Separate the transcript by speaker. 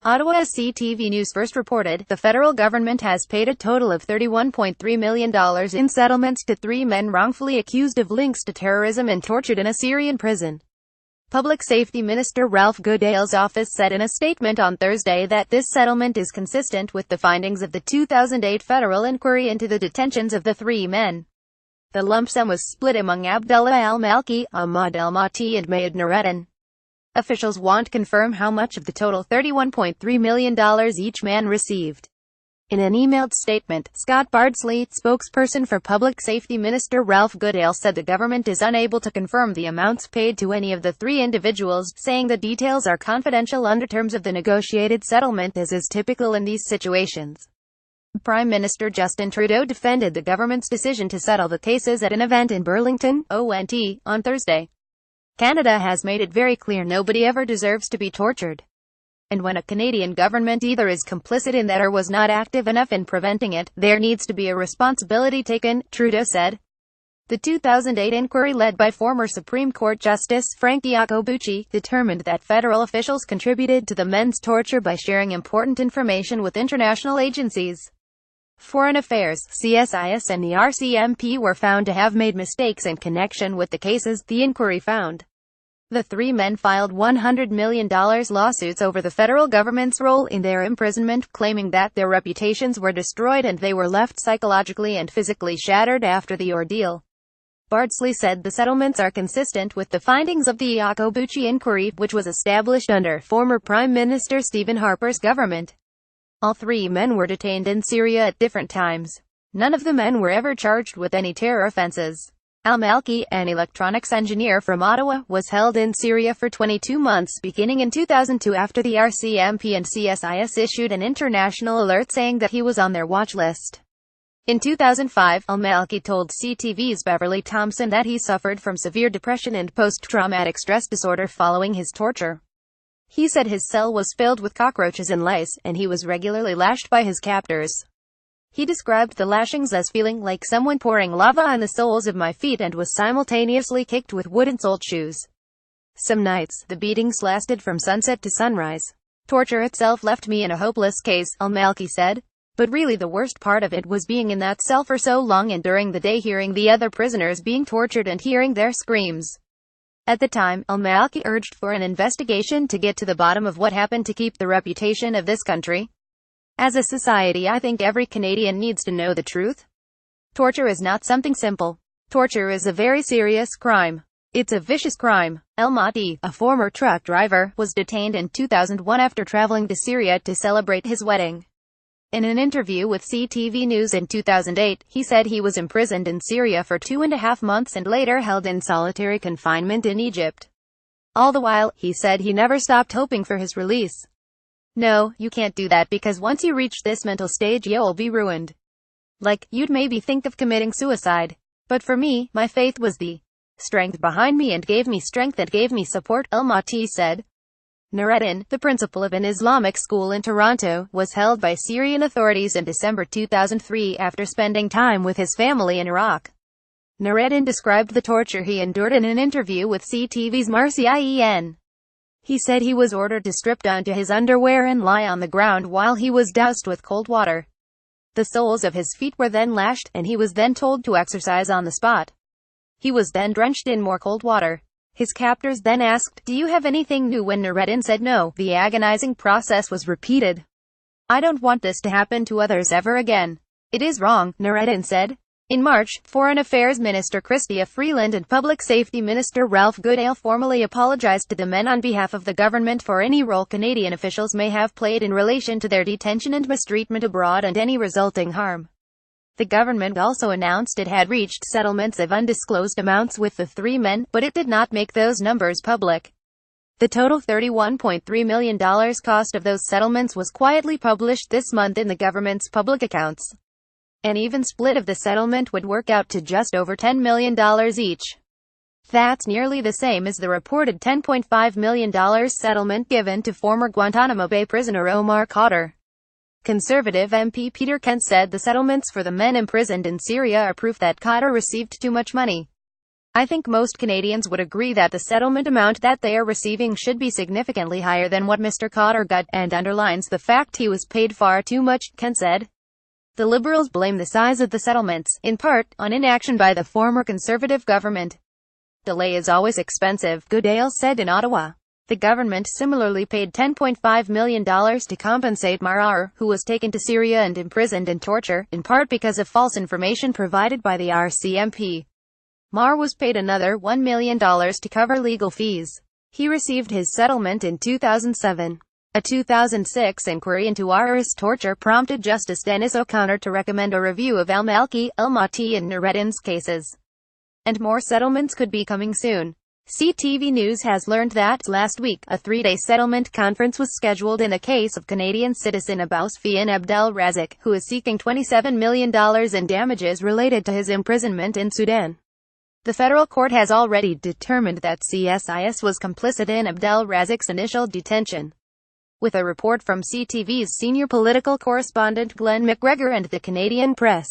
Speaker 1: Ottawa. As CTV News first reported, the federal government has paid a total of $31.3 million in settlements to 3 men wrongfully accused of links to terrorism and tortured in a Syrian prison. Public Safety Minister Ralph Goodale's office said in a statement on Thursday that this settlement is consistent with the findings of the 2008 federal inquiry into the detentions of the 3 men. The lump sum was split among Abdullah al-Malki, Ahmad al-Mati and Mayed Nureddin. Officials won't confirm how much of the total $31.3 million each man received. In an emailed statement, Scott Bardsley, spokesperson for Public Safety Minister Ralph Goodale, said the government is unable to confirm the amounts paid to any of the 3 individuals, saying the details are confidential under terms of the negotiated settlement, as is typical in these situations. Prime Minister Justin Trudeau defended the government's decision to settle the cases at an event in Burlington, ONT, on Thursday. Canada has made it very clear nobody ever deserves to be tortured. And when a Canadian government either is complicit in that or was not active enough in preventing it, there needs to be a responsibility taken, Trudeau said. The 2008 inquiry, led by former Supreme Court Justice Frank Iacobucci, determined that federal officials contributed to the men's torture by sharing important information with international agencies. Foreign Affairs, CSIS and the RCMP were found to have made mistakes in connection with the cases, the inquiry found. The 3 men filed $100 million lawsuits over the federal government's role in their imprisonment, claiming that their reputations were destroyed and they were left psychologically and physically shattered after the ordeal. Bardsley said the settlements are consistent with the findings of the Iacobucci inquiry, which was established under former Prime Minister Stephen Harper's government. All 3 men were detained in Syria at different times. None of the men were ever charged with any terror offenses. Al-Malki, an electronics engineer from Ottawa, was held in Syria for 22 months beginning in 2002 after the RCMP and CSIS issued an international alert saying that he was on their watch list. In 2005, al-Malki told CTV's Beverly Thompson that he suffered from severe depression and post-traumatic stress disorder following his torture. He said his cell was filled with cockroaches and lice, and he was regularly lashed by his captors. He described the lashings as feeling like someone pouring lava on the soles of my feet and was simultaneously kicked with wooden-soled shoes. Some nights, the beatings lasted from sunset to sunrise. Torture itself left me in a hopeless case, al-Malki said. But really the worst part of it was being in that cell for so long and during the day hearing the other prisoners being tortured and hearing their screams. At the time, al-Malki urged for an investigation to get to the bottom of what happened to keep the reputation of this country. As a society, I think every Canadian needs to know the truth. Torture is not something simple. Torture is a very serious crime. It's a vicious crime. El-Mati, a former truck driver, was detained in 2001 after traveling to Syria to celebrate his wedding. In an interview with CTV News in 2008, he said he was imprisoned in Syria for 2.5 months and later held in solitary confinement in Egypt. All the while, he said he never stopped hoping for his release. No, you can't do that because once you reach this mental stage you'll be ruined. Like, you'd maybe think of committing suicide. But for me, my faith was the strength behind me and gave me strength and gave me support, El-Mati said. Nureddin, the principal of an Islamic school in Toronto, was held by Syrian authorities in December 2003 after spending time with his family in Iraq. Nureddin described the torture he endured in an interview with CTV's Marcy Ien. He said he was ordered to strip down to his underwear and lie on the ground while he was doused with cold water. The soles of his feet were then lashed, and he was then told to exercise on the spot. He was then drenched in more cold water. His captors then asked, "Do you have anything new?" When Nureddin said no, the agonizing process was repeated. "I don't want this to happen to others ever again. It is wrong," Nureddin said. In March, Foreign Affairs Minister Chrystia Freeland and Public Safety Minister Ralph Goodale formally apologized to the men on behalf of the government for any role Canadian officials may have played in relation to their detention and mistreatment abroad and any resulting harm. The government also announced it had reached settlements of undisclosed amounts with the 3 men, but it did not make those numbers public. The total $31.3 million cost of those settlements was quietly published this month in the government's public accounts. An even split of the settlement would work out to just over $10 million each. That's nearly the same as the reported $10.5 million settlement given to former Guantanamo Bay prisoner Omar Khadr. Conservative MP Peter Kent said the settlements for the men imprisoned in Syria are proof that Khadr received too much money. I think most Canadians would agree that the settlement amount that they are receiving should be significantly higher than what Mr. Cotter got, and underlines the fact he was paid far too much, Kent said. The Liberals blame the size of the settlements, in part, on inaction by the former Conservative government. Delay is always expensive, Goodale said in Ottawa. The government similarly paid $10.5 million to compensate Mar, who was taken to Syria and imprisoned in torture, in part because of false information provided by the RCMP. Mar was paid another $1 million to cover legal fees. He received his settlement in 2007. A 2006 inquiry into R's torture prompted Justice Dennis O'Connor to recommend a review of El Malki, El Mati and Nureddin's cases. And more settlements could be coming soon. CTV News has learned that, last week, a three-day settlement conference was scheduled in the case of Canadian citizen Abbas Fian Abdel Razak, who is seeking $27 million in damages related to his imprisonment in Sudan. The federal court has already determined that CSIS was complicit in Abdel Razak's initial detention. With a report from CTV's senior political correspondent Glenn McGregor and the Canadian Press.